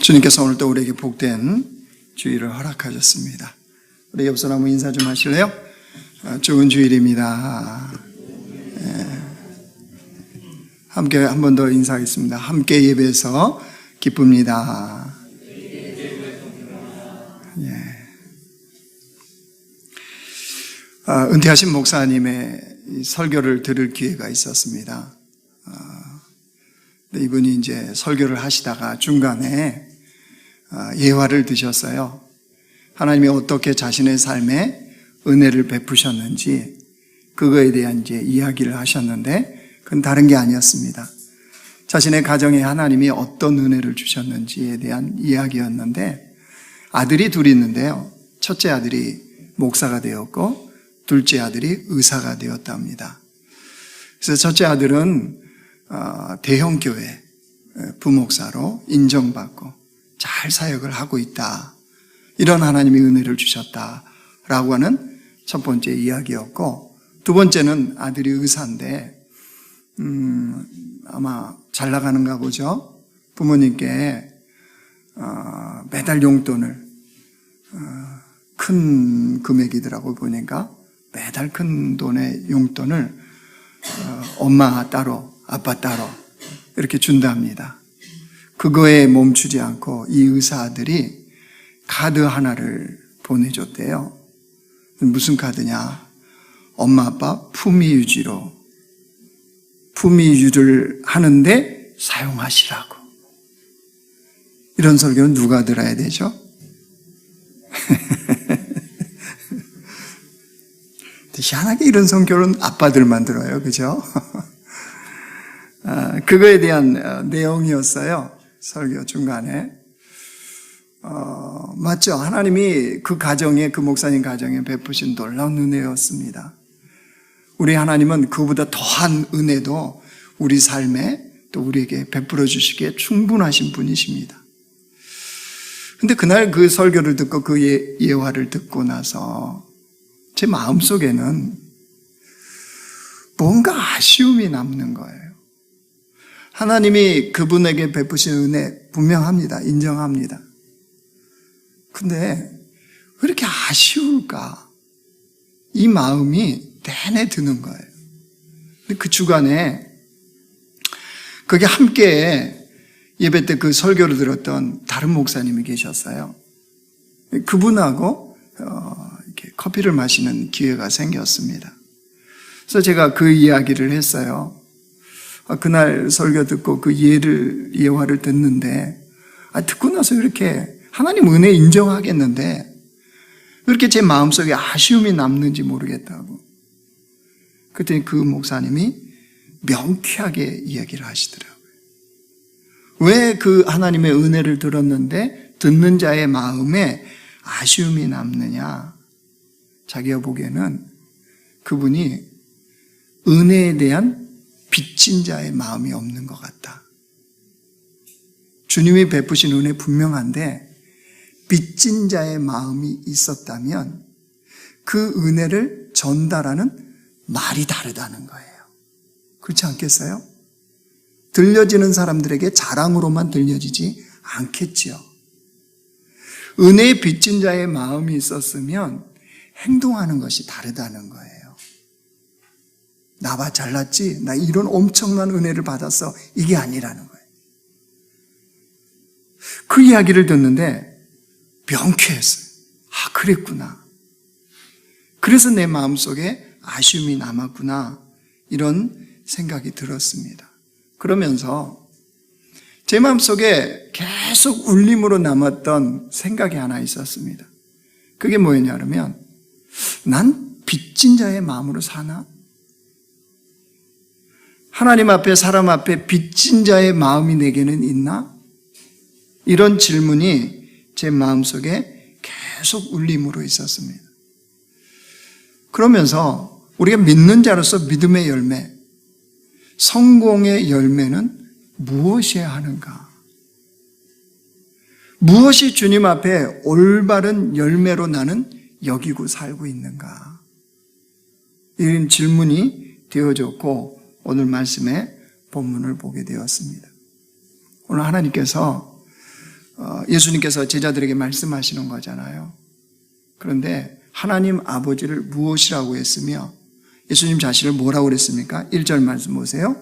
주님께서 오늘도 우리에게 복된 주일을 허락하셨습니다. 우리 옆 사람 인사 좀 하실래요? 좋은 주일입니다. 함께 한 번 더 인사하겠습니다. 함께 예배해서 기쁩니다. 은퇴하신 목사님의 설교를 들을 기회가 있었습니다. 이분이 이제 설교를 하시다가 중간에 예화를 드셨어요. 하나님이 어떻게 자신의 삶에 은혜를 베푸셨는지 그거에 대한 이제 이야기를 하셨는데 그건 다른 게 아니었습니다. 자신의 가정에 하나님이 어떤 은혜를 주셨는지에 대한 이야기였는데 아들이 둘이 있는데요. 첫째 아들이 목사가 되었고 둘째 아들이 의사가 되었답니다. 그래서 첫째 아들은 대형 교회 부목사로 인정받고 잘 사역을 하고 있다. 이런 하나님이 은혜를 주셨다라고 하는 첫 번째 이야기였고, 두 번째는 아들이 의사인데 아마 잘 나가는가 보죠. 부모님께 매달 용돈을 큰 금액이더라고 보니까 매달 큰 돈의 용돈을 엄마 따로 아빠 따로 이렇게 준답니다. 그거에 멈추지 않고 이 의사 아들이 카드 하나를 보내줬대요. 무슨 카드냐? 엄마 아빠 품위 유지로 품위 유지를 하는데 사용하시라고. 이런 설교는 누가 들어야 되죠? 희한하게 이런 설교는 아빠들만 들어요. 그죠? 그거에 대한 내용이었어요. 설교 중간에. 맞죠? 하나님이 그 가정에, 그 목사님 가정에 베푸신 놀라운 은혜였습니다. 우리 하나님은 그보다 더한 은혜도 우리 삶에 또 우리에게 베풀어 주시기에 충분하신 분이십니다. 근데 그날 그 설교를 듣고 그 예화를 듣고 나서 제 마음속에는 뭔가 아쉬움이 남는 거예요. 하나님이 그분에게 베푸신 은혜 분명합니다. 인정합니다. 근데 왜 이렇게 아쉬울까? 이 마음이 내내 드는 거예요. 근데 그 주간에 거기 함께 예배 때 그 설교를 들었던 다른 목사님이 계셨어요. 그분하고 이렇게 커피를 마시는 기회가 생겼습니다. 그래서 제가 그 이야기를 했어요. 그날 설교 듣고 그 예화를 듣는데, 듣고 나서 이렇게 하나님 은혜 인정하겠는데, 왜 이렇게 제 마음속에 아쉬움이 남는지 모르겠다고. 그랬더니 그 목사님이 명쾌하게 이야기를 하시더라고요. 왜 그 하나님의 은혜를 들었는데, 듣는 자의 마음에 아쉬움이 남느냐? 자기가 보기에는 그분이 은혜에 대한 빚진 자의 마음이 없는 것 같다. 주님이 베푸신 은혜 분명한데 빚진 자의 마음이 있었다면 그 은혜를 전달하는 말이 다르다는 거예요. 그렇지 않겠어요? 들려지는 사람들에게 자랑으로만 들려지지 않겠지요. 은혜의 빚진 자의 마음이 있었으면 행동하는 것이 다르다는 거예요. 나봐 잘났지? 나 이런 엄청난 은혜를 받았어. 이게 아니라는 거예요. 그 이야기를 듣는데 명쾌했어요. 그랬구나. 그래서 내 마음속에 아쉬움이 남았구나. 이런 생각이 들었습니다. 그러면서 제 마음속에 계속 울림으로 남았던 생각이 하나 있었습니다. 그게 뭐였냐면 난 빚진 자의 마음으로 사나? 하나님 앞에 사람 앞에 빚진 자의 마음이 내게는 있나? 이런 질문이 제 마음속에 계속 울림으로 있었습니다. 그러면서 우리가 믿는 자로서 믿음의 열매, 성공의 열매는 무엇이어야 하는가? 무엇이 주님 앞에 올바른 열매로 나는 여기고 살고 있는가? 이런 질문이 되어졌고 오늘 말씀의 본문을 보게 되었습니다. 오늘 하나님께서 예수님께서 제자들에게 말씀하시는 거잖아요. 그런데 하나님 아버지를 무엇이라고 했으며 예수님 자신을 뭐라고 그랬습니까? 1절 말씀 보세요.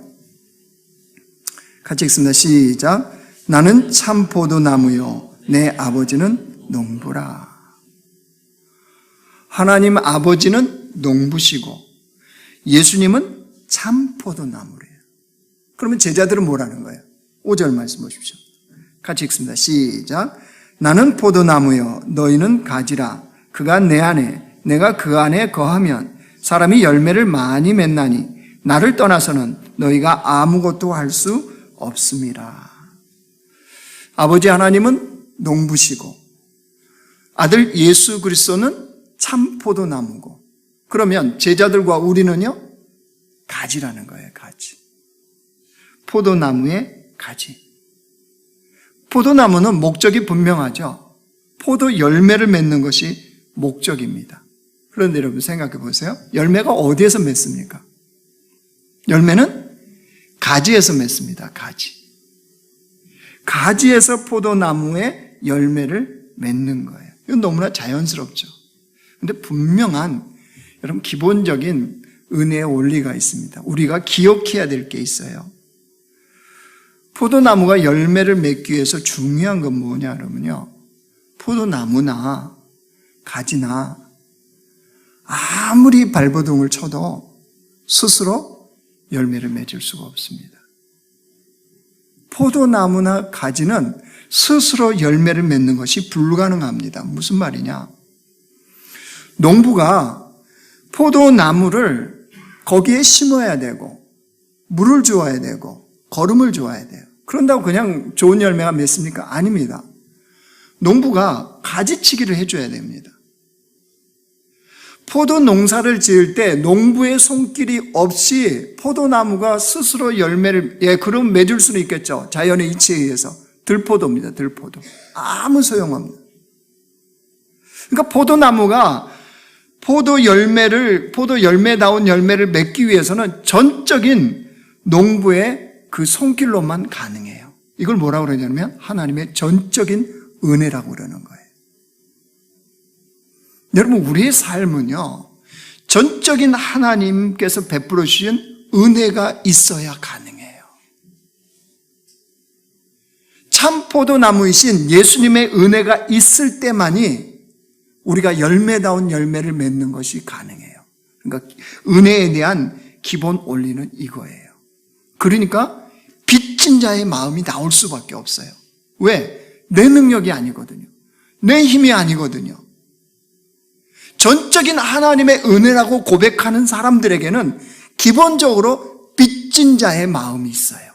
같이 읽습니다. 시작. 나는 참 포도나무요 내 아버지는 농부라. 하나님 아버지는 농부시고 예수님은 참 포도나무래요. 그러면 제자들은 뭐라는 거예요? 5절 말씀 보십시오. 같이 읽습니다. 시작. 나는 포도나무요 너희는 가지라. 그가 내 안에 내가 그 안에 거하면 사람이 열매를 많이 맺나니 나를 떠나서는 너희가 아무것도 할 수 없음이라. 아버지 하나님은 농부시고 아들 예수 그리스도는 참 포도나무고, 그러면 제자들과 우리는요 가지라는 거예요. 가지. 포도나무의 가지. 포도나무는 목적이 분명하죠. 포도 열매를 맺는 것이 목적입니다. 그런데 여러분 생각해 보세요. 열매가 어디에서 맺습니까? 열매는 가지에서 맺습니다. 가지. 가지에서 포도나무의 열매를 맺는 거예요. 이건 너무나 자연스럽죠. 그런데 분명한 여러분 기본적인 은혜의 원리가 있습니다. 우리가 기억해야 될 게 있어요. 포도나무가 열매를 맺기 위해서 중요한 건 뭐냐 그러면요, 포도나무나 가지나 아무리 발버둥을 쳐도 스스로 열매를 맺을 수가 없습니다. 포도나무나 가지는 스스로 열매를 맺는 것이 불가능합니다. 무슨 말이냐? 농부가 포도나무를 거기에 심어야 되고 물을 주어야 되고 거름을 주어야 돼요. 그런다고 그냥 좋은 열매가 맺습니까? 아닙니다. 농부가 가지치기를 해줘야 됩니다. 포도 농사를 지을 때 농부의 손길이 없이 포도나무가 스스로 열매를, 그럼 맺을 수는 있겠죠. 자연의 이치에 의해서. 들포도입니다. 들포도. 아무 소용없는. 그러니까 포도나무가 포도 열매다운 열매를 맺기 위해서는 전적인 농부의 그 손길로만 가능해요. 이걸 뭐라고 그러냐면 하나님의 전적인 은혜라고 그러는 거예요. 여러분, 우리의 삶은요, 전적인 하나님께서 베풀어 주신 은혜가 있어야 가능해요. 참 포도나무이신 예수님의 은혜가 있을 때만이 우리가 열매다운 열매를 맺는 것이 가능해요. 그러니까 은혜에 대한 기본 원리는 이거예요. 그러니까 빚진 자의 마음이 나올 수밖에 없어요. 왜? 내 능력이 아니거든요. 내 힘이 아니거든요. 전적인 하나님의 은혜라고 고백하는 사람들에게는 기본적으로 빚진 자의 마음이 있어요.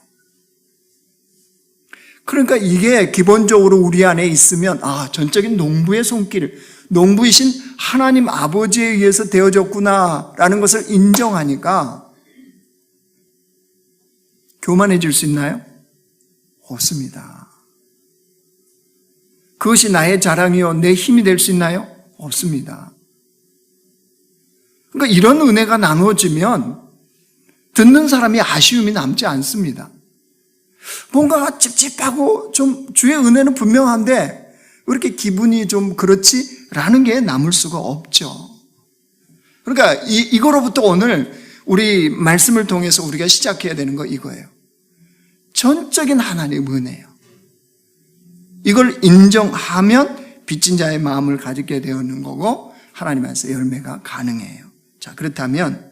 그러니까 이게 기본적으로 우리 안에 있으면 전적인 농부의 손길, 농부이신 하나님 아버지에 의해서 되어졌구나라는 것을 인정하니까 교만해질 수 있나요? 없습니다. 그것이 나의 자랑이요 내 힘이 될 수 있나요? 없습니다. 그러니까 이런 은혜가 나누어지면 듣는 사람이 아쉬움이 남지 않습니다. 뭔가 찝찝하고 좀 주의 은혜는 분명한데 왜 이렇게 기분이 좀 그렇지? 라는 게 남을 수가 없죠. 그러니까 이거로부터 오늘 우리 말씀을 통해서 우리가 시작해야 되는 거 이거예요. 전적인 하나님의 은혜예요. 이걸 인정하면 빚진 자의 마음을 가지게 되는 거고 하나님 안에서 열매가 가능해요. 자, 그렇다면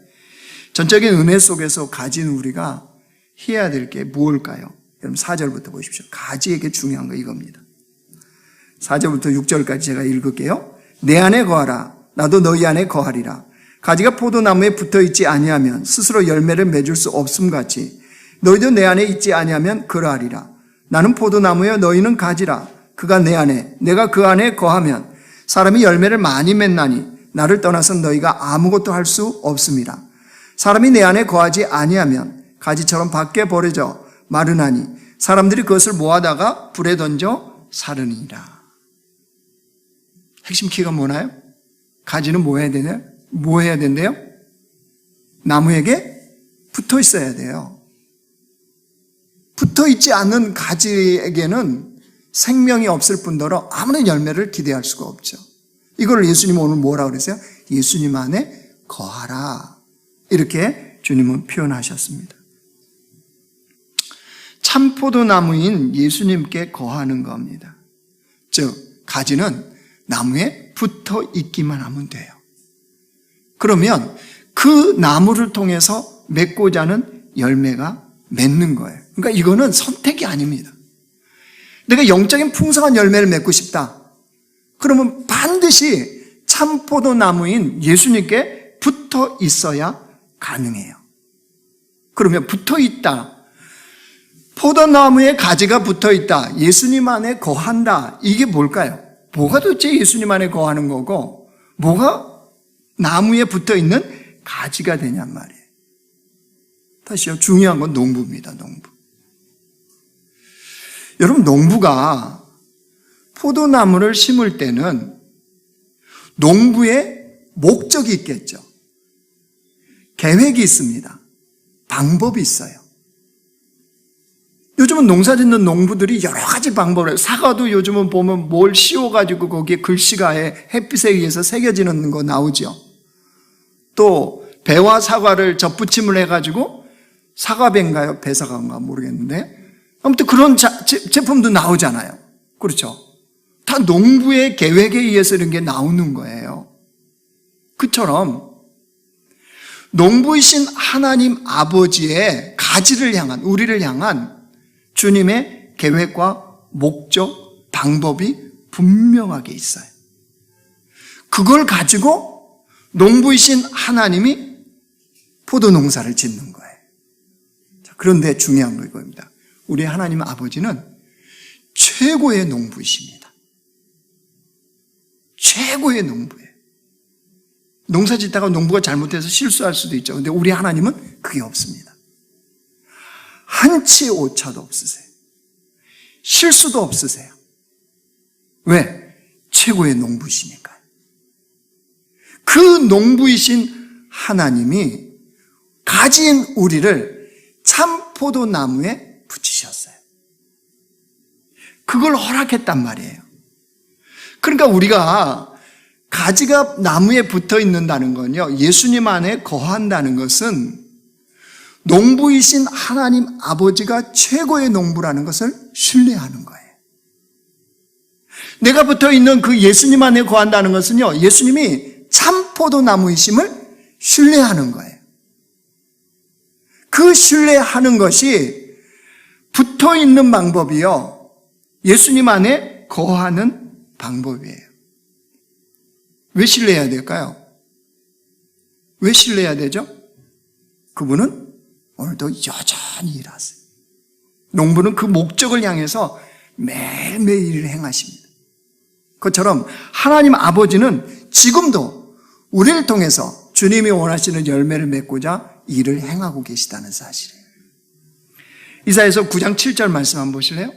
전적인 은혜 속에서 가진 우리가 해야 될 게 무엇일까요? 여러분 4절부터 보십시오. 가지에게 중요한 거 이겁니다. 4절부터 6절까지 제가 읽을게요. 내 안에 거하라. 나도 너희 안에 거하리라. 가지가 포도나무에 붙어있지 아니하면 스스로 열매를 맺을 수 없음같이 너희도 내 안에 있지 아니하면 그러하리라. 나는 포도나무여 너희는 가지라. 그가 내 안에 내가 그 안에 거하면 사람이 열매를 많이 맺나니 나를 떠나서 너희가 아무것도 할 수 없음이라. 사람이 내 안에 거하지 아니하면 가지처럼 밖에 버려져 마르나니 사람들이 그것을 모아다가 불에 던져 사르니라. 핵심 키가 뭐나요? 가지는 뭐 해야 되나요? 뭐 해야 된대요? 나무에게 붙어 있어야 돼요. 붙어 있지 않은 가지에게는 생명이 없을 뿐더러 아무런 열매를 기대할 수가 없죠. 이걸 예수님은 오늘 뭐라고 그랬어요? 예수님 안에 거하라. 이렇게 주님은 표현하셨습니다. 참포도나무인 예수님께 거하는 겁니다. 즉, 가지는 나무에 붙어 있기만 하면 돼요. 그러면 그 나무를 통해서 맺고자 하는 열매가 맺는 거예요. 그러니까 이거는 선택이 아닙니다. 내가 영적인 풍성한 열매를 맺고 싶다. 그러면 반드시 참포도나무인 예수님께 붙어 있어야 가능해요. 그러면 붙어 있다. 포도나무에 가지가 붙어 있다. 예수님 안에 거한다. 이게 뭘까요? 뭐가 도대체 예수님 안에 거하는 거고, 뭐가 나무에 붙어 있는 가지가 되냔 말이에요. 다시요. 중요한 건 농부입니다. 농부. 여러분, 농부가 포도나무를 심을 때는 농부의 목적이 있겠죠. 계획이 있습니다. 방법이 있어요. 요즘은 농사 짓는 농부들이 여러 가지 방법을 해요. 사과도 요즘은 보면 뭘 씌워가지고 거기에 글씨가 햇빛에 의해서 새겨지는 거 나오죠. 또 배와 사과를 접붙임을 해가지고 사과배인가요? 배사과인가 모르겠는데 아무튼 그런 제품도 나오잖아요. 그렇죠? 다 농부의 계획에 의해서 이런 게 나오는 거예요. 그처럼 농부이신 하나님 아버지의 가지를 향한, 우리를 향한 주님의 계획과 목적, 방법이 분명하게 있어요. 그걸 가지고 농부이신 하나님이 포도 농사를 짓는 거예요. 그런데 중요한 거 이겁니다. 우리 하나님 아버지는 최고의 농부이십니다. 최고의 농부예요. 농사 짓다가 농부가 잘못해서 실수할 수도 있죠. 근데 우리 하나님은 그게 없습니다. 한치의 오차도 없으세요. 실수도 없으세요. 왜? 최고의 농부시니까요. 그 농부이신 하나님이 가진 우리를 참포도나무에 붙이셨어요. 그걸 허락했단 말이에요. 그러니까 우리가 가지가 나무에 붙어 있는다는 건요, 예수님 안에 거한다는 것은 농부이신 하나님 아버지가 최고의 농부라는 것을 신뢰하는 거예요. 내가 붙어 있는 그 예수님 안에 거한다는 것은요, 예수님이 참포도나무이심을 신뢰하는 거예요. 그 신뢰하는 것이 붙어 있는 방법이요, 예수님 안에 거하는 방법이에요. 왜 신뢰해야 될까요? 왜 신뢰해야 되죠? 그분은 오늘도 여전히 일하세요. 농부는 그 목적을 향해서 매일매일 일을 행하십니다. 그것처럼 하나님 아버지는 지금도 우리를 통해서 주님이 원하시는 열매를 맺고자 일을 행하고 계시다는 사실이에요. 이사야서 9장 7절 말씀 한번 보실래요?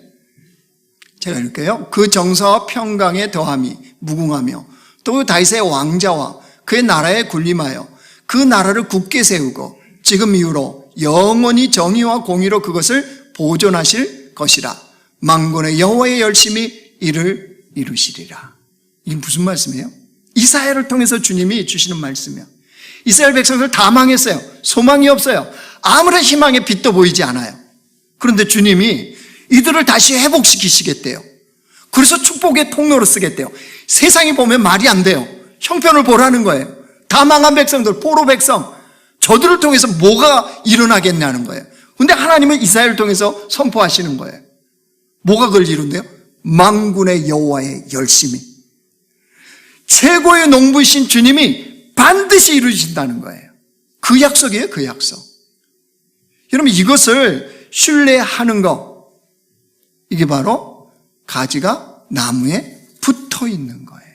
제가 읽을게요. 그 정사와 평강에 더함이 무궁하며 또 다윗의 왕자와 그의 나라에 군림하여 그 나라를 굳게 세우고 지금 이후로 영원히 정의와 공의로 그것을 보존하실 것이라. 만군의 여호와의 열심히 이를 이루시리라. 이게 무슨 말씀이에요? 이사야를 통해서 주님이 주시는 말씀이에요. 이스라엘 백성들 다 망했어요. 소망이 없어요. 아무런 희망의 빛도 보이지 않아요. 그런데 주님이 이들을 다시 회복시키시겠대요. 그래서 축복의 통로로 쓰겠대요. 세상이 보면 말이 안 돼요. 형편을 보라는 거예요. 다 망한 백성들, 포로 백성, 저들을 통해서 뭐가 일어나겠냐는 거예요. 근데 하나님은 이사야를 통해서 선포하시는 거예요. 뭐가 그걸 이룬대요? 만군의 여호와의 열심히. 최고의 농부이신 주님이 반드시 이루신다는 거예요. 그 약속이에요, 그 약속. 여러분, 이것을 신뢰하는 것, 이게 바로 가지가 나무에 붙어 있는 거예요.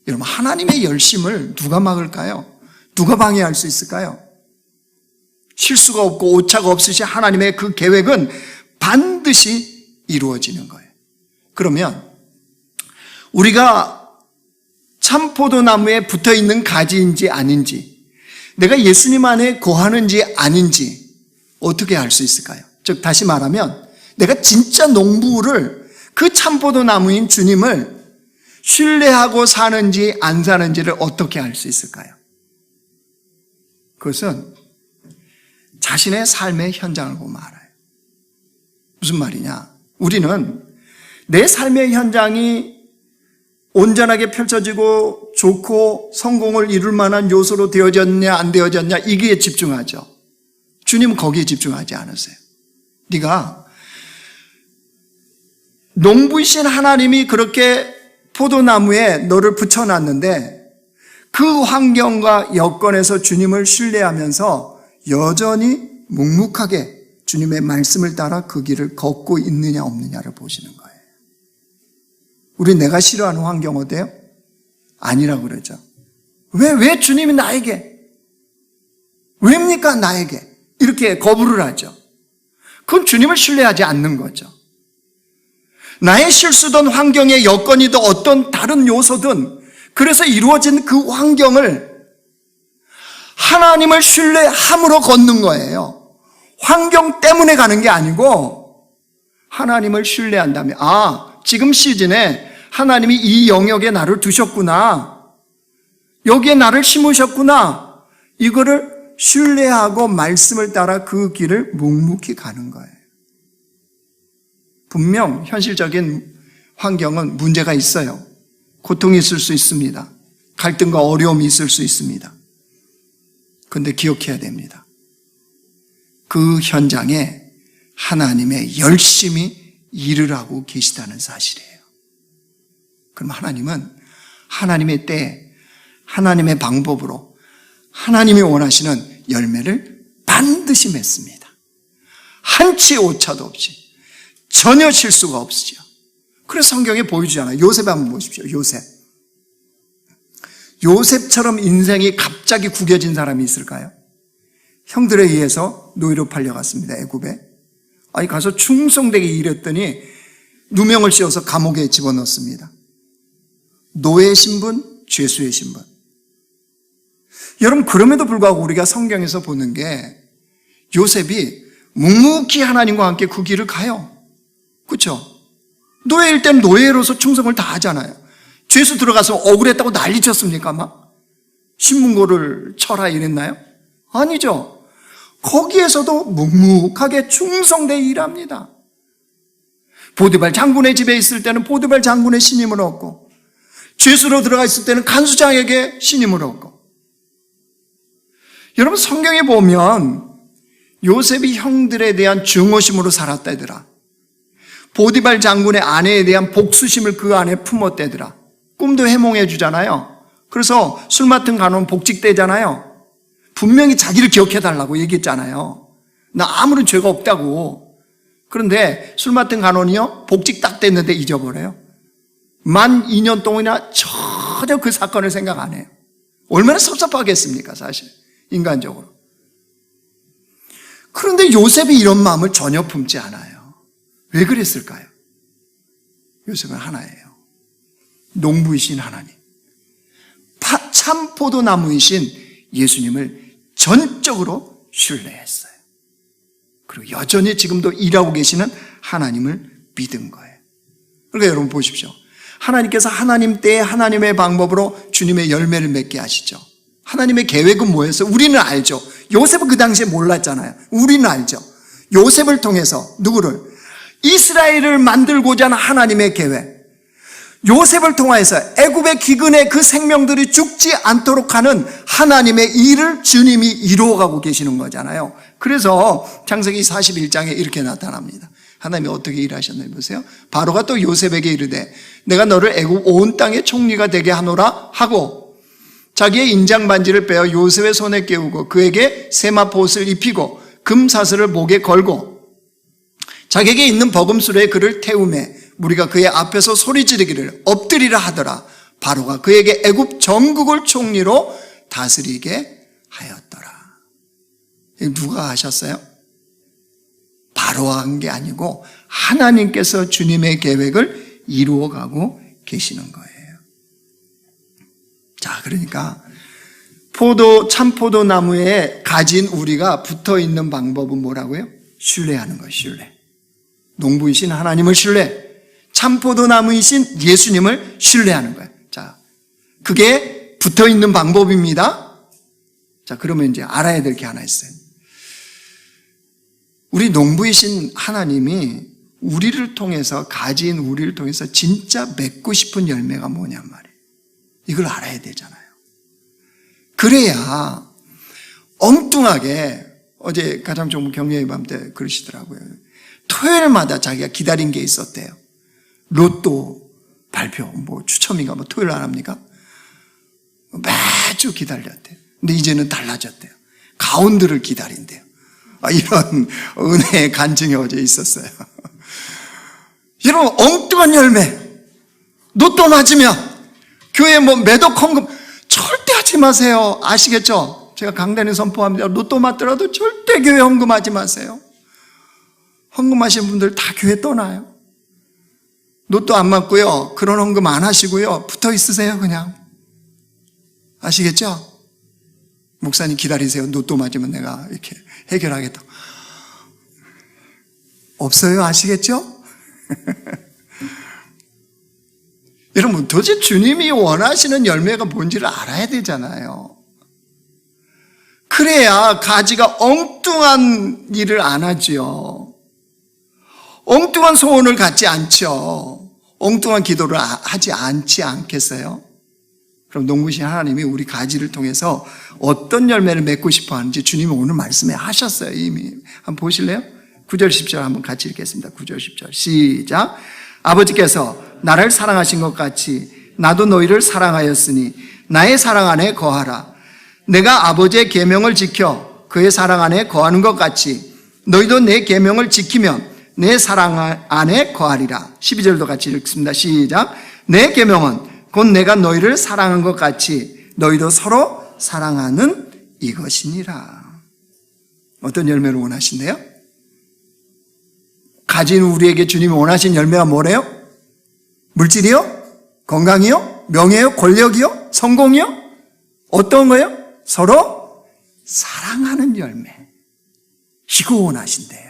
여러분, 하나님의 열심을 누가 막을까요? 누가 방해할 수 있을까요? 실수가 없고 오차가 없으신 하나님의 그 계획은 반드시 이루어지는 거예요. 그러면 우리가 참포도나무에 붙어 있는 가지인지 아닌지, 내가 예수님 안에 거하는지 아닌지 어떻게 알 수 있을까요? 즉, 다시 말하면 내가 진짜 농부를 그 참포도 나무인 주님을 신뢰하고 사는지 안 사는지를 어떻게 알 수 있을까요? 그것은 자신의 삶의 현장을 보면 알아요. 무슨 말이냐? 우리는 내 삶의 현장이 온전하게 펼쳐지고 좋고 성공을 이룰 만한 요소로 되어졌냐 안 되어졌냐 이게 집중하죠. 주님은 거기에 집중하지 않으세요. 네가 농부이신 하나님이 그렇게 포도나무에 너를 붙여놨는데 그 환경과 여건에서 주님을 신뢰하면서 여전히 묵묵하게 주님의 말씀을 따라 그 길을 걷고 있느냐 없느냐를 보시는 거예요. 우리 내가 싫어하는 환경 어때요? 아니라고 그러죠. 왜 주님이 나에게? 왜입니까 나에게? 이렇게 거부를 하죠. 그건 주님을 신뢰하지 않는 거죠. 나의 실수든 환경의 여건이든 어떤 다른 요소든 그래서 이루어진 그 환경을 하나님을 신뢰함으로 걷는 거예요. 환경 때문에 가는 게 아니고 하나님을 신뢰한다면 지금 시즌에 하나님이 이 영역에 나를 두셨구나. 여기에 나를 심으셨구나. 이거를 신뢰하고 말씀을 따라 그 길을 묵묵히 가는 거예요. 분명 현실적인 환경은 문제가 있어요. 고통이 있을 수 있습니다. 갈등과 어려움이 있을 수 있습니다. 그런데 기억해야 됩니다. 그 현장에 하나님의 열심히 일을 하고 계시다는 사실이에요. 그럼 하나님은 하나님의 때에 하나님의 방법으로 하나님이 원하시는 열매를 반드시 맺습니다. 한치의 오차도 없이 전혀 실수가 없으죠. 그래서 성경에 보여주잖아요. 요셉 한번 보십시오. 요셉처럼 인생이 갑자기 구겨진 사람이 있을까요? 형들에 의해서 노예로 팔려갔습니다. 애굽에. 가서 충성되게 일했더니 누명을 씌워서 감옥에 집어넣습니다. 노예 신분, 죄수의 신분. 여러분 그럼에도 불구하고 우리가 성경에서 보는 게 요셉이 묵묵히 하나님과 함께 그 길을 가요. 그렇죠? 노예일 때는 노예로서 충성을 다 하잖아요. 죄수 들어가서 억울했다고 난리쳤습니까? 막 신문고를 쳐라 이랬나요? 아니죠. 거기에서도 묵묵하게 충성되게 일합니다. 보디발 장군의 집에 있을 때는 보디발 장군의 신임을 얻고 죄수로 들어가 있을 때는 간수장에게 신임을 얻고. 여러분 성경에 보면 요셉이 형들에 대한 증오심으로 살았다더라. 보디발 장군의 아내에 대한 복수심을 그 안에 품었다더라. 꿈도 해몽해 주잖아요. 그래서 술 맡은 간호는 복직되잖아요. 분명히 자기를 기억해달라고 얘기했잖아요. 나 아무런 죄가 없다고. 그런데 술 맡은 간호는요 복직 딱 됐는데 잊어버려요. 만 2년 동안이나 전혀 그 사건을 생각 안 해요. 얼마나 섭섭하겠습니까 사실 인간적으로. 그런데 요셉이 이런 마음을 전혀 품지 않아요. 왜 그랬을까요? 요셉은 하나예요. 농부이신 하나님, 참 포도나무이신 예수님을 전적으로 신뢰했어요. 그리고 여전히 지금도 일하고 계시는 하나님을 믿은 거예요. 그러니까 여러분 보십시오. 하나님께서 하나님 때에 하나님의 방법으로 주님의 열매를 맺게 하시죠. 하나님의 계획은 뭐였어요? 우리는 알죠. 요셉은 그 당시에 몰랐잖아요. 우리는 알죠. 요셉을 통해서 누구를? 이스라엘을 만들고자 하는 하나님의 계획. 요셉을 통해서 애굽의 기근에 그 생명들이 죽지 않도록 하는 하나님의 일을 주님이 이루어가고 계시는 거잖아요. 그래서 창세기 41장에 이렇게 나타납니다. 하나님이 어떻게 일하셨나 보세요. 바로가 또 요셉에게 이르되 내가 너를 애굽 온 땅의 총리가 되게 하노라 하고 자기의 인장 반지를 빼어 요셉의 손에 깨우고 그에게 세마포 옷을 입히고 금사슬을 목에 걸고 자기에게 있는 버금수레에 그를 태우매 무리가 그의 앞에서 소리 지르기를 엎드리라 하더라. 바로가 그에게 애굽 전국을 총리로 다스리게 하였더라. 누가 하셨어요? 바로가 한 게 아니고 하나님께서 주님의 계획을 이루어가고 계시는 거예요. 자, 그러니까 참포도나무에 가진 우리가 붙어있는 방법은 뭐라고요? 신뢰하는 거예요. 신뢰. 농부이신 하나님을 신뢰. 참 포도나무이신 예수님을 신뢰하는 거예요. 자, 그게 붙어 있는 방법입니다. 자, 그러면 이제 알아야 될 게 하나 있어요. 우리 농부이신 하나님이 우리를 통해서, 가진 우리를 통해서 진짜 맺고 싶은 열매가 뭐냔 말이에요. 이걸 알아야 되잖아요. 그래야 엉뚱하게, 어제 가장총무 경례의 밤 때 그러시더라고요. 토요일마다 자기가 기다린 게 있었대요. 로또 발표, 뭐 추첨인가 뭐 토요일 안 합니까? 매주 기다렸대요. 근데 이제는 달라졌대요. 가운데를 기다린대요. 이런 은혜의 간증이 어제 있었어요. 여러분, 엉뚱한 열매, 로또 맞으면 교회 뭐 매독 헌금 절대 하지 마세요. 아시겠죠? 제가 강단에 선포합니다. 로또 맞더라도 절대 교회 헌금하지 마세요. 헌금하시는 분들 다 교회 떠나요. 로또 안 맞고요, 그런 헌금 안 하시고요, 붙어 있으세요. 그냥 아시겠죠? 목사님 기다리세요. 로또 맞으면 내가 이렇게 해결하겠다. 없어요. 아시겠죠? 여러분, 도대체 주님이 원하시는 열매가 뭔지를 알아야 되잖아요. 그래야 가지가 엉뚱한 일을 안 하죠. 엉뚱한 소원을 갖지 않죠. 엉뚱한 기도를 하지 않겠어요? 그럼 농부신 하나님이 우리 가지를 통해서 어떤 열매를 맺고 싶어 하는지 주님은 오늘 말씀에 하셨어요. 이미. 한번 보실래요? 9절 10절 한번 같이 읽겠습니다. 9절 10절 시작. 아버지께서 나를 사랑하신 것 같이 나도 너희를 사랑하였으니 나의 사랑 안에 거하라. 내가 아버지의 계명을 지켜 그의 사랑 안에 거하는 것 같이 너희도 내 계명을 지키면 내 사랑 안에 거하리라. 12절도 같이 읽습니다. 시작. 내 계명은 곧 내가 너희를 사랑한 것 같이 너희도 서로 사랑하는 이것이니라. 어떤 열매를 원하신대요? 가진 우리에게 주님이 원하신 열매가 뭐래요? 물질이요? 건강이요? 명예요? 권력이요? 성공이요? 어떤 거요? 서로 사랑하는 열매. 이거 원하신대요.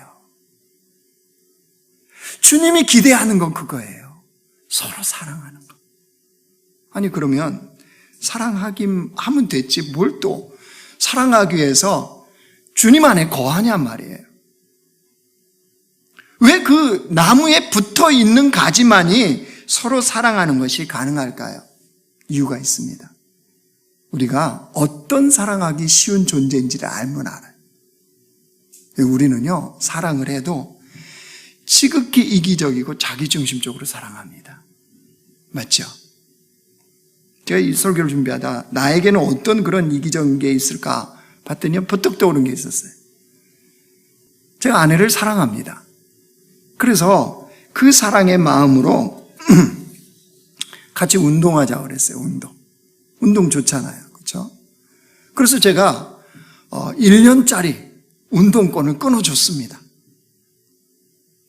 주님이 기대하는 건 그거예요. 서로 사랑하는 거. 아니, 그러면 사랑하긴 하면 됐지 뭘 또 사랑하기 위해서 주님 안에 거하냔 말이에요. 왜 그 나무에 붙어 있는 가지만이 서로 사랑하는 것이 가능할까요? 이유가 있습니다. 우리가 어떤 사랑하기 쉬운 존재인지를 알면 알아요. 우리는요, 사랑을 해도 지극히 이기적이고 자기중심적으로 사랑합니다. 맞죠? 제가 이 설교를 준비하다 나에게는 어떤 그런 이기적인 게 있을까 봤더니 버뜩 떠오른 게 있었어요. 제가 아내를 사랑합니다. 그래서 그 사랑의 마음으로 같이 운동하자고 그랬어요. 운동 좋잖아요. 그렇죠? 그래서 제가 1년짜리 운동권을 끊어줬습니다.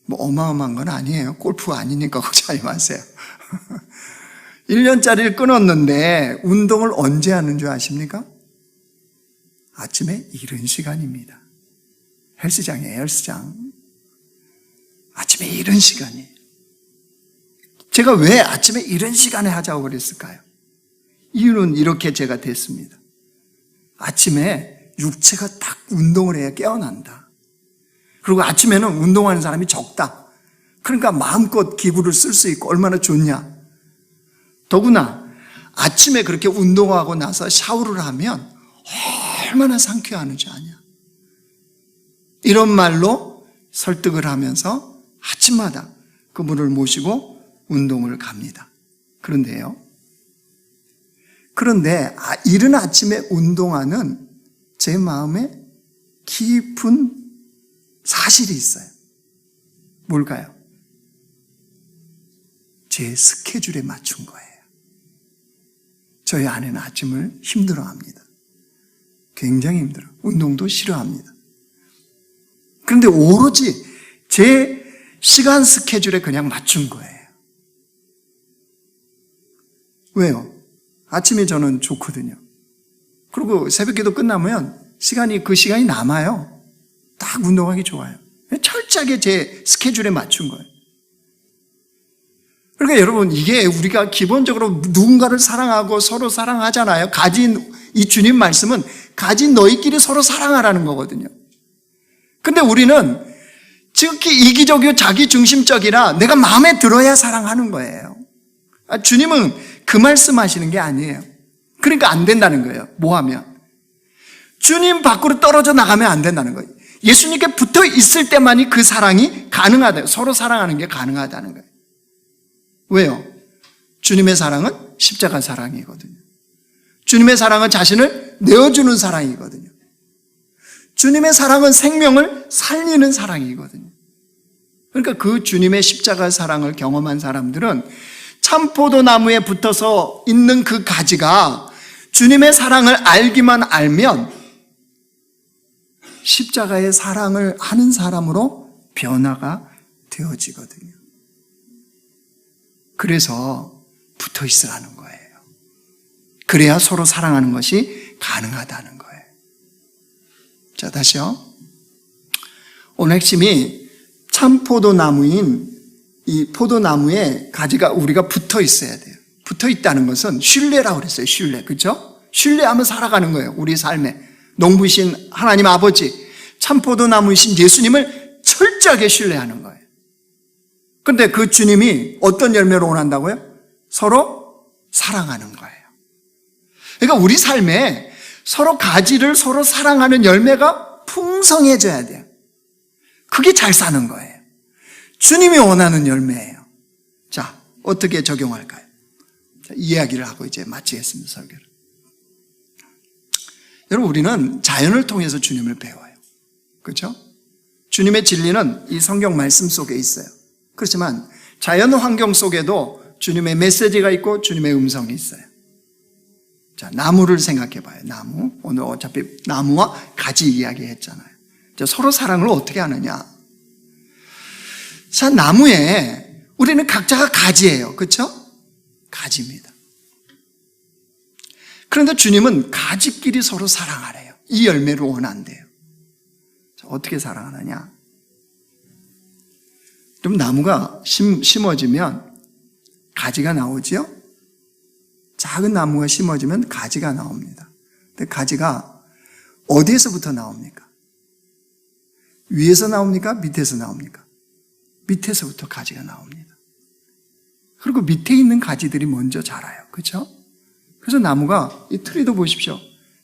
뭐 어마어마한 건 아니에요. 골프 아니니까 걱정하지 마세요. 1년짜리를 끊었는데 운동을 언제 하는 줄 아십니까? 아침에 이른 시간입니다. 헬스장이에요. 헬스장. 아침에 이른 시간이에요. 제가 왜 아침에 이른 시간에 하자고 그랬을까요? 이유는 이렇게 제가 됐습니다. 아침에 육체가 딱 운동을 해야 깨어난다. 그리고 아침에는 운동하는 사람이 적다. 그러니까 마음껏 기구를 쓸 수 있고 얼마나 좋냐. 더구나 아침에 그렇게 운동하고 나서 샤워를 하면 얼마나 상쾌하는지 아냐. 이런 말로 설득을 하면서 아침마다 그분을 모시고 운동을 갑니다. 그런데 이른 아침에 운동하는 제 마음에 깊은 사실이 있어요. 뭘까요? 제 스케줄에 맞춘 거예요. 저희 아내는 아침을 힘들어합니다. 굉장히 힘들어요. 운동도 싫어합니다. 그런데 오로지 제 시간 스케줄에 그냥 맞춘 거예요. 왜요? 아침에 저는 좋거든요. 그리고 새벽기도 끝나면 그 시간이 남아요. 딱 운동하기 좋아요. 철저하게 제 스케줄에 맞춘 거예요. 그러니까 여러분, 이게 우리가 기본적으로 누군가를 사랑하고 서로 사랑하잖아요. 이 주님 말씀은 가진 너희끼리 서로 사랑하라는 거거든요. 근데 우리는 지극히 이기적이고 자기중심적이라 내가 마음에 들어야 사랑하는 거예요. 주님은 그 말씀 하시는 게 아니에요. 그러니까 안 된다는 거예요. 뭐 하면? 주님 밖으로 떨어져 나가면 안 된다는 거예요. 예수님께 붙어 있을 때만이 그 사랑이 가능하다. 서로 사랑하는 게 가능하다는 거예요. 왜요? 주님의 사랑은 십자가 사랑이거든요. 주님의 사랑은 자신을 내어주는 사랑이거든요. 주님의 사랑은 생명을 살리는 사랑이거든요. 그러니까 그 주님의 십자가 사랑을 경험한 사람들은 참포도나무에 붙어서 있는 그 가지가 주님의 사랑을 알기만 알면 십자가의 사랑을 하는 사람으로 변화가 되어지거든요. 그래서 붙어 있으라는 거예요. 그래야 서로 사랑하는 것이 가능하다는 거예요. 자, 다시요. 오늘 핵심이 참포도나무인 이 포도나무에 가지가 우리가 붙어 있어야 돼요. 붙어 있다는 것은 신뢰라고 그랬어요. 신뢰. 그렇죠? 신뢰하며 살아가는 거예요. 우리 삶에. 농부이신 하나님 아버지, 참포도나무이신 예수님을 철저하게 신뢰하는 거예요. 그런데 그 주님이 어떤 열매를 원한다고요? 서로 사랑하는 거예요. 그러니까 우리 삶에 서로 가지를 서로 사랑하는 열매가 풍성해져야 돼요. 그게 잘 사는 거예요. 주님이 원하는 열매예요. 자, 어떻게 적용할까요? 자, 이야기를 하고 이제 마치겠습니다, 설교를. 여러분, 우리는 자연을 통해서 주님을 배워요. 그렇죠? 주님의 진리는 이 성경 말씀 속에 있어요. 그렇지만 자연 환경 속에도 주님의 메시지가 있고 주님의 음성이 있어요. 자, 나무를 생각해 봐요. 나무. 오늘 어차피 나무와 가지 이야기 했잖아요. 자, 서로 사랑을 어떻게 하느냐? 자, 나무에 우리는 각자가 가지예요. 그렇죠? 가지입니다. 그런데 주님은 가지끼리 서로 사랑하래요. 이 열매를 원한대요. 자, 어떻게 사랑하느냐? 그럼 나무가 심어지면 가지가 나오지요? 작은 나무가 심어지면 가지가 나옵니다. 근데 가지가 어디에서부터 나옵니까? 위에서 나옵니까? 밑에서 나옵니까? 밑에서부터 가지가 나옵니다. 그리고 밑에 있는 가지들이 먼저 자라요. 그렇죠? 그래서 나무가, 이 트리도 보십시오.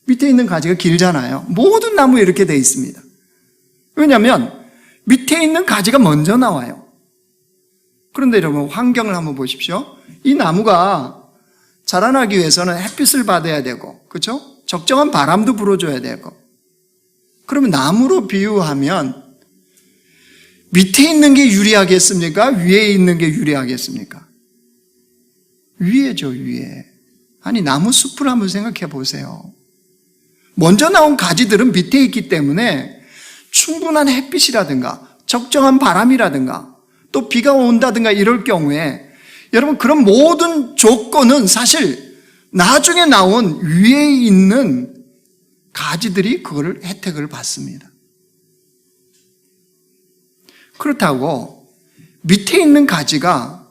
밑에 있는 가지가 길잖아요. 모든 나무에 이렇게 돼 있습니다. 왜냐하면 밑에 있는 가지가 먼저 나와요. 그런데 여러분, 환경을 한번 보십시오. 이 나무가 자라나기 위해서는 햇빛을 받아야 되고, 그렇죠? 적정한 바람도 불어줘야 되고. 그러면 나무로 비유하면 밑에 있는 게 유리하겠습니까? 위에 있는 게 유리하겠습니까? 위에죠, 위에. 아니, 나무 숲을 한번 생각해 보세요. 먼저 나온 가지들은 밑에 있기 때문에 충분한 햇빛이라든가 적정한 바람이라든가 또 비가 온다든가 이럴 경우에 여러분, 그런 모든 조건은 사실 나중에 나온 위에 있는 가지들이 그거를 혜택을 받습니다. 그렇다고 밑에 있는 가지가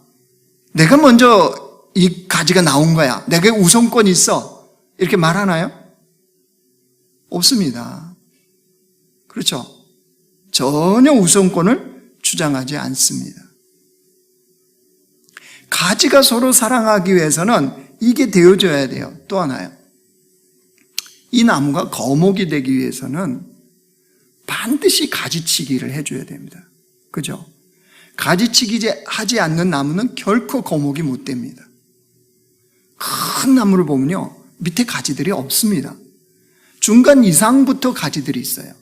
내가 먼저 이 가지가 나온 거야, 내게 우선권이 있어, 이렇게 말하나요? 없습니다. 그렇죠? 전혀 우선권을 주장하지 않습니다. 가지가 서로 사랑하기 위해서는 이게 되어줘야 돼요. 또 하나요. 이 나무가 거목이 되기 위해서는 반드시 가지치기를 해줘야 됩니다. 그죠? 가지치기 하지 않는 나무는 결코 거목이 못 됩니다. 큰 나무를 보면요, 밑에 가지들이 없습니다. 중간 이상부터 가지들이 있어요.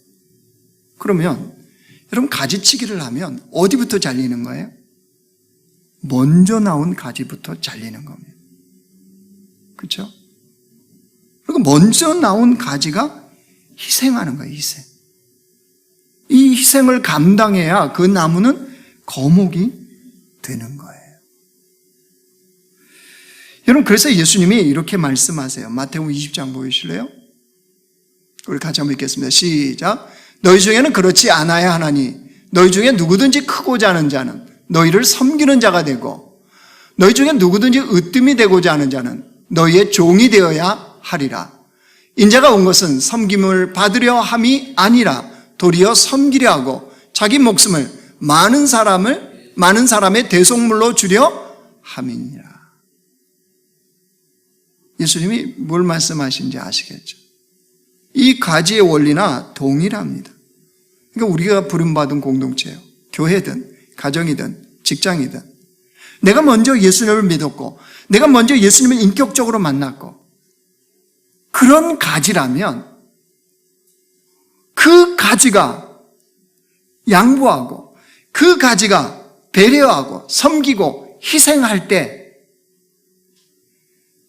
그러면 여러분, 가지치기를 하면 어디부터 잘리는 거예요? 먼저 나온 가지부터 잘리는 겁니다. 그렇죠? 그리고 먼저 나온 가지가 희생하는 거예요, 희생. 이 희생을 감당해야 그 나무는 거목이 되는 거예요. 여러분, 그래서 예수님이 이렇게 말씀하세요. 마태복음 20장 보이실래요? 우리 같이 한번 읽겠습니다. 시작. 너희 중에는 그렇지 않아야 하나니 너희 중에 누구든지 크고자 하는 자는 너희를 섬기는 자가 되고 너희 중에 누구든지 으뜸이 되고자 하는 자는 너희의 종이 되어야 하리라. 인자가 온 것은 섬김을 받으려 함이 아니라 도리어 섬기려 하고 자기 목숨을 많은 사람의 대속물로 주려 함이니라. 예수님이 뭘 말씀하신지 아시겠죠? 이 가지의 원리나 동일합니다. 그러니까 우리가 부름받은 공동체예요. 교회든 가정이든 직장이든 내가 먼저 예수님을 믿었고 내가 먼저 예수님을 인격적으로 만났고 그런 가지라면 그 가지가 양보하고 그 가지가 배려하고 섬기고 희생할 때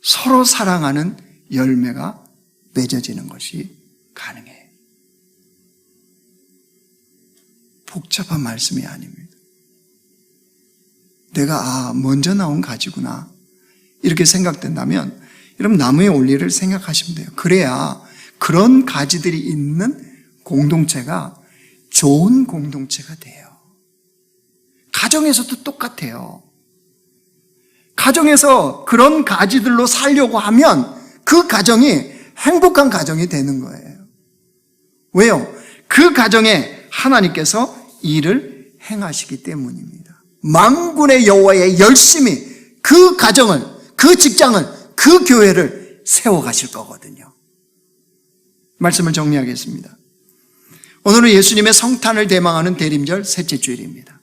서로 사랑하는 열매가 맺어지는 것이 가능해요. 복잡한 말씀이 아닙니다. 내가 먼저 나온 가지구나 이렇게 생각된다면 여러분 나무의 원리를 생각하시면 돼요. 그래야 그런 가지들이 있는 공동체가 좋은 공동체가 돼요. 가정에서도 똑같아요. 가정에서 그런 가지들로 살려고 하면 그 가정이 행복한 가정이 되는 거예요. 왜요? 그 가정에 하나님께서 일을 행하시기 때문입니다. 만군의 여호와의 열심히 그 가정을, 그 직장을, 그 교회를 세워가실 거거든요. 말씀을 정리하겠습니다. 오늘은 예수님의 성탄을 대망하는 대림절 셋째 주일입니다.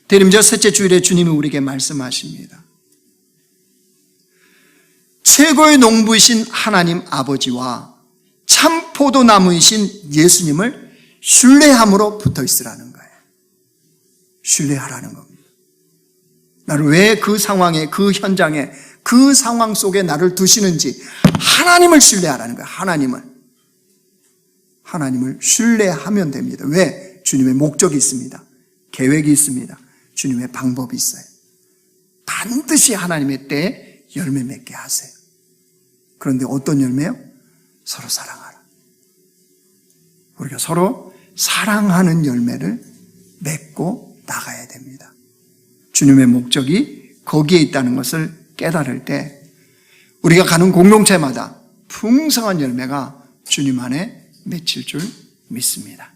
대림절 셋째 주일에 주님이 우리에게 말씀하십니다. 최고의 농부이신 하나님 아버지와 참 포도나무이신 예수님을 신뢰함으로 붙어 있으라는 거예요. 신뢰하라는 겁니다. 나를 왜 그 상황에, 그 현장에, 그 상황 속에 나를 두시는지 하나님을 신뢰하라는 거예요. 하나님을 신뢰하면 됩니다. 왜? 주님의 목적이 있습니다. 계획이 있습니다. 주님의 방법이 있어요. 반드시 하나님의 때에 열매 맺게 하세요. 그런데 어떤 열매요? 서로 사랑하라. 우리가 서로 사랑하는 열매를 맺고 나가야 됩니다. 주님의 목적이 거기에 있다는 것을 깨달을 때 우리가 가는 공동체마다 풍성한 열매가 주님 안에 맺힐 줄 믿습니다.